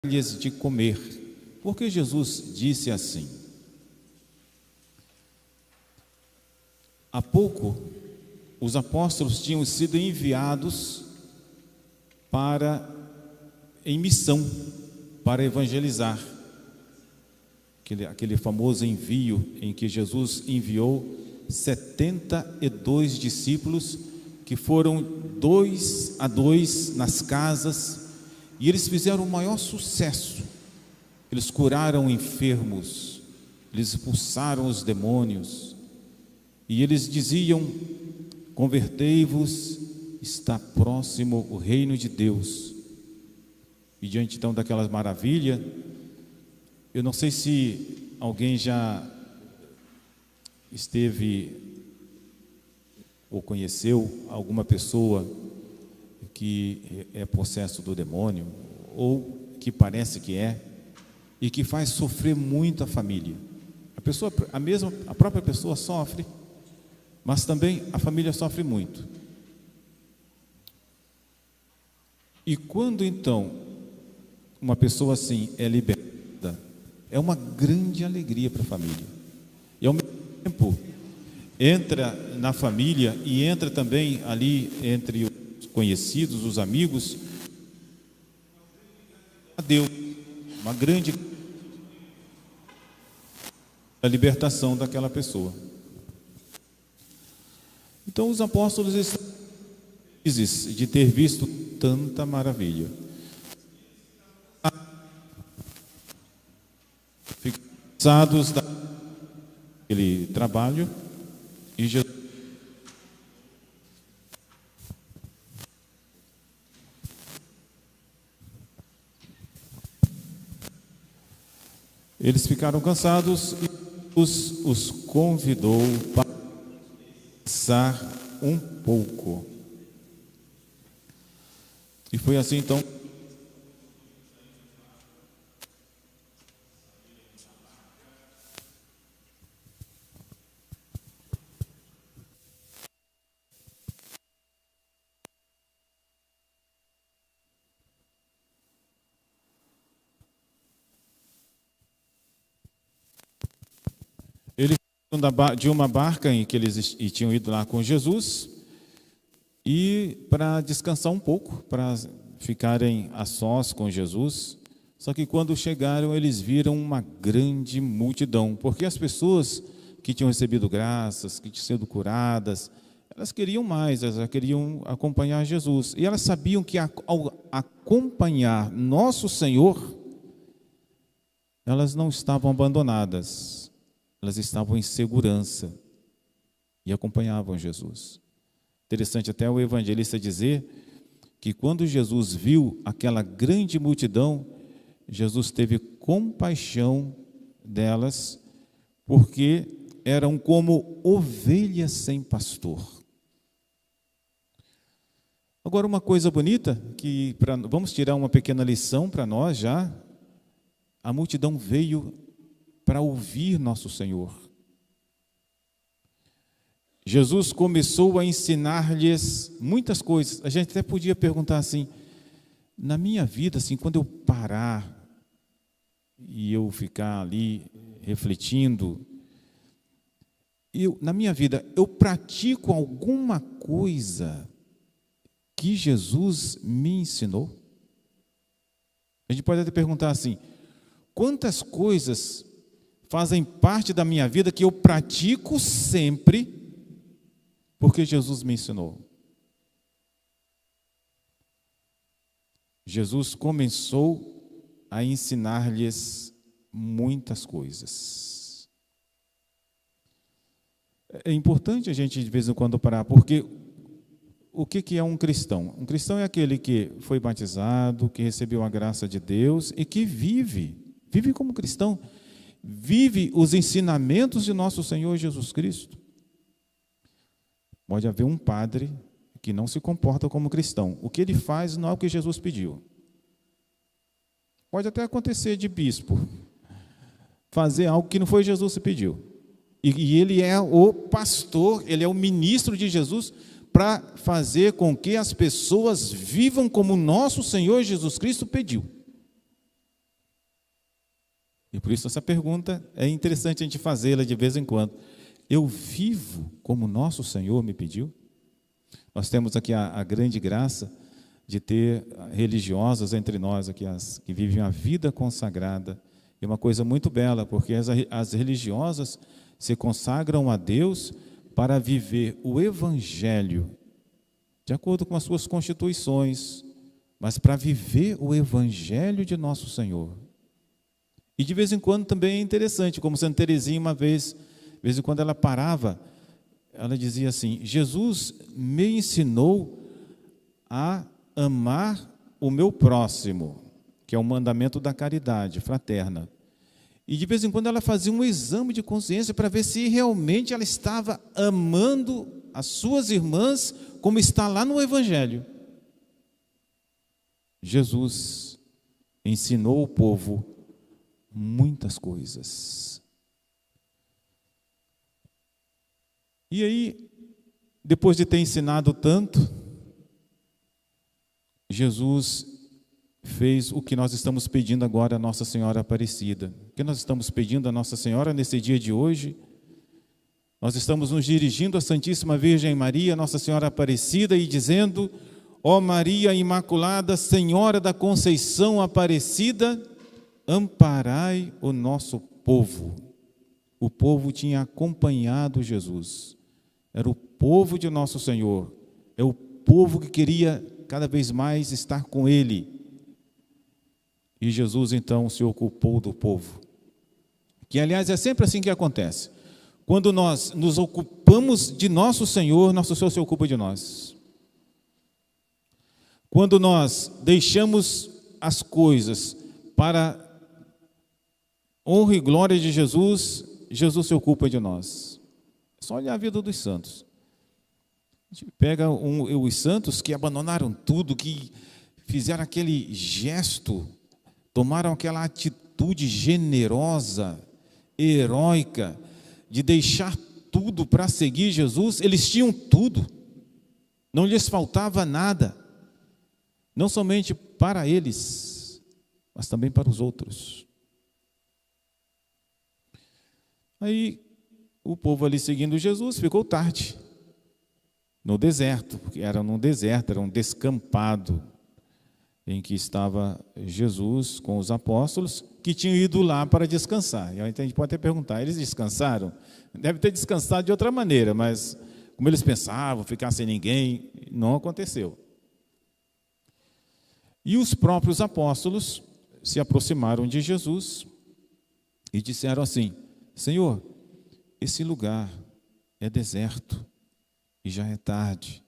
dar-lhes de comer. Porque Jesus disse assim: há pouco os apóstolos tinham sido enviados em missão para evangelizar. Aquele famoso envio em que Jesus enviou 72 discípulos, que foram 2 a 2 nas casas, e eles fizeram o maior sucesso. Eles curaram enfermos, eles expulsaram os demônios, e eles diziam: convertei-vos, está próximo o reino de Deus. E diante então daquela maravilha, eu não sei se alguém já esteve ou conheceu alguma pessoa que é possesso do demônio, ou que parece que é, e que faz sofrer muito a família. A própria pessoa sofre, mas também a família sofre muito. E quando então uma pessoa assim é libertada, é uma grande alegria para a família. E ao mesmo tempo entra na família e entra também ali entre os conhecidos, os amigos, a Deus, uma grande libertação daquela pessoa. Então os apóstolos estão felizes de ter visto tanta maravilha. Ficam cansados daquele trabalho, e Jesus eles ficaram cansados e os convidou para descansar um pouco. E foi assim então eles de uma barca em que eles tinham ido lá com Jesus, e para descansar um pouco, para ficarem a sós com Jesus. Só que quando chegaram, eles viram uma grande multidão, porque as pessoas que tinham recebido graças, que tinham sido curadas, elas queriam mais, elas queriam acompanhar Jesus, e elas sabiam que ao acompanhar nosso Senhor, elas não estavam abandonadas, elas estavam em segurança e acompanhavam Jesus. Interessante até o evangelista dizer que quando Jesus viu aquela grande multidão, Jesus teve compaixão delas, porque eram como ovelhas sem pastor. Agora, uma coisa bonita, vamos tirar uma pequena lição para nós já. A multidão veio para ouvir nosso Senhor. Jesus começou a ensinar-lhes muitas coisas. A gente até podia perguntar assim: na minha vida, assim, quando eu parar e eu ficar ali refletindo, na minha vida, eu pratico alguma coisa que Jesus me ensinou? A gente pode até perguntar assim: quantas coisas fazem parte da minha vida que eu pratico sempre porque Jesus me ensinou? Jesus começou a ensinar-lhes muitas coisas. É importante a gente de vez em quando parar, porque o que é um cristão? Um cristão é aquele que foi batizado, que recebeu a graça de Deus e que vive como cristão, vive os ensinamentos de nosso Senhor Jesus Cristo. Pode haver um padre que não se comporta como cristão. O que ele faz não é o que Jesus pediu. Pode até acontecer de bispo fazer algo que não foi Jesus que pediu. E ele é o pastor, ele é o ministro de Jesus para fazer com que as pessoas vivam como nosso Senhor Jesus Cristo pediu. E por isso essa pergunta é interessante a gente fazê-la de vez em quando. Eu vivo como nosso Senhor me pediu? Nós temos aqui a grande graça de ter religiosas entre nós, aqui, as que vivem a vida consagrada. É uma coisa muito bela, porque as religiosas se consagram a Deus para viver o Evangelho, de acordo com as suas constituições, mas para viver o Evangelho de nosso Senhor. E de vez em quando também é interessante, como Santa Teresinha uma vez, de vez em quando ela parava, ela dizia assim: Jesus me ensinou a amar o meu próximo, que é o mandamento da caridade fraterna. E de vez em quando ela fazia um exame de consciência para ver se realmente ela estava amando as suas irmãs como está lá no Evangelho. Jesus ensinou o povo muitas coisas. E aí, depois de ter ensinado tanto, Jesus fez o que nós estamos pedindo agora a Nossa Senhora Aparecida. O que nós estamos pedindo a Nossa Senhora nesse dia de hoje? Nós estamos nos dirigindo à Santíssima Virgem Maria, Nossa Senhora Aparecida, e dizendo: ó Maria Imaculada, Senhora da Conceição Aparecida, amparai o nosso povo. O povo tinha acompanhado Jesus. Era o povo de nosso Senhor. É o povo que queria cada vez mais estar com Ele. E Jesus, então, se ocupou do povo. Que, aliás, é sempre assim que acontece. Quando nós nos ocupamos de nosso Senhor, nosso Senhor se ocupa de nós. Quando nós deixamos as coisas para honra e glória de Jesus, Jesus se ocupa de nós. É só olhar a vida dos santos. A gente pega os santos que abandonaram tudo, que fizeram aquele gesto, tomaram aquela atitude generosa, heróica, de deixar tudo para seguir Jesus. Eles tinham tudo, não lhes faltava nada, não somente para eles, mas também para os outros. Aí o povo ali seguindo Jesus ficou tarde, no deserto, porque era num deserto, era um descampado, em que estava Jesus com os apóstolos, que tinham ido lá para descansar. E a gente pode até perguntar: eles descansaram? Deve ter descansado de outra maneira, mas como eles pensavam, ficar sem ninguém, não aconteceu. E os próprios apóstolos se aproximaram de Jesus e disseram assim: Senhor, esse lugar é deserto e já é tarde.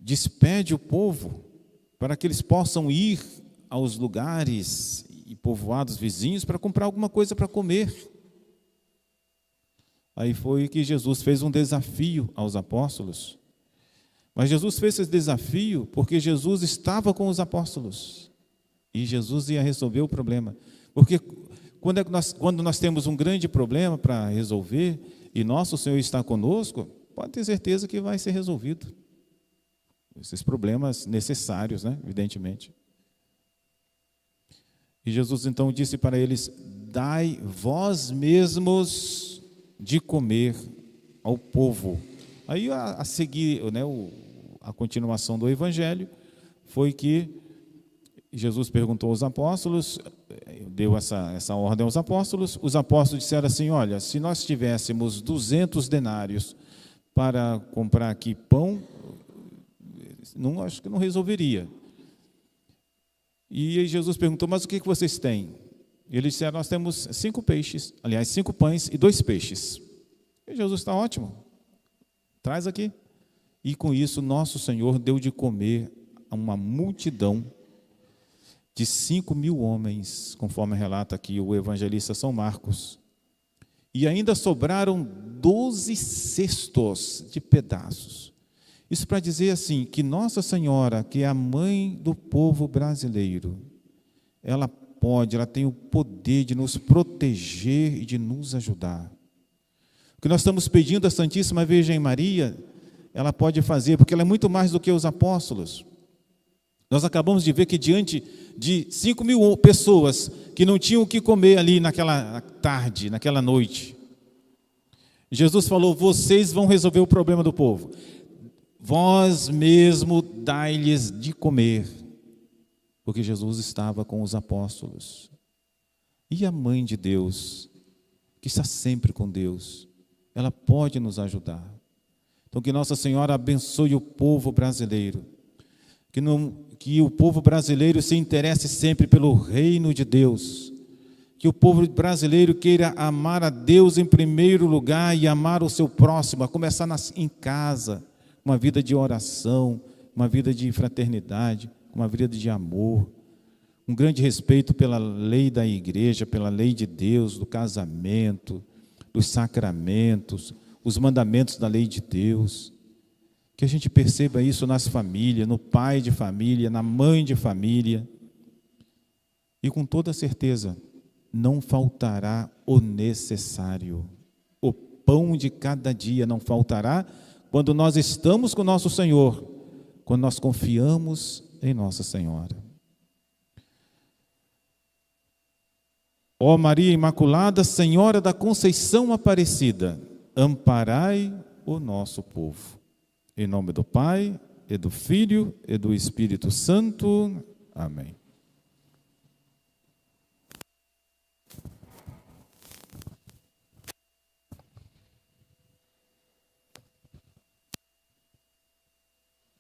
Despede o povo para que eles possam ir aos lugares e povoados vizinhos para comprar alguma coisa para comer. Aí foi que Jesus fez um desafio aos apóstolos. Mas Jesus fez esse desafio porque Jesus estava com os apóstolos. E Jesus ia resolver o problema. Porque quando nós temos um grande problema para resolver, e nosso Senhor está conosco, pode ter certeza que vai ser resolvido. Esses problemas necessários, né? Evidentemente. E Jesus então disse para eles: dai vós mesmos de comer ao povo. Aí a seguir, né, a continuação do Evangelho foi que Jesus perguntou aos apóstolos, deu essa ordem aos apóstolos. Os apóstolos disseram assim: olha, se nós tivéssemos 200 denários para comprar aqui pão, acho que não resolveria. E Jesus perguntou: mas o que vocês têm? Eles disseram: nós temos 5 peixes, aliás, 5 pães e 2 peixes. E Jesus: está ótimo, traz aqui. E com isso nosso Senhor deu de comer a uma multidão de 5.000 homens, conforme relata aqui o evangelista São Marcos. E ainda sobraram 12 cestos de pedaços. Isso para dizer assim, que Nossa Senhora, que é a mãe do povo brasileiro, ela tem o poder de nos proteger e de nos ajudar. O que nós estamos pedindo à Santíssima Virgem Maria, ela pode fazer, porque ela é muito mais do que os apóstolos. Nós acabamos de ver que diante de 5.000 pessoas que não tinham o que comer ali naquela tarde, naquela noite, Jesus falou: vocês vão resolver o problema do povo. Vós mesmo dai-lhes de comer. Porque Jesus estava com os apóstolos. E a mãe de Deus, que está sempre com Deus, ela pode nos ajudar. Então que Nossa Senhora abençoe o povo brasileiro. Que o povo brasileiro se interesse sempre pelo reino de Deus. Que o povo brasileiro queira amar a Deus em primeiro lugar e amar o seu próximo, a começar em casa, uma vida de oração, uma vida de fraternidade, uma vida de amor, um grande respeito pela lei da igreja, pela lei de Deus, do casamento, dos sacramentos, os mandamentos da lei de Deus. Que a gente perceba isso nas famílias, no pai de família, na mãe de família. E com toda certeza, não faltará o necessário. O pão de cada dia não faltará quando nós estamos com nosso Senhor, quando nós confiamos em Nossa Senhora. Ó Maria Imaculada, Senhora da Conceição Aparecida, amparai o nosso povo. Em nome do Pai, e do Filho, e do Espírito Santo. Amém.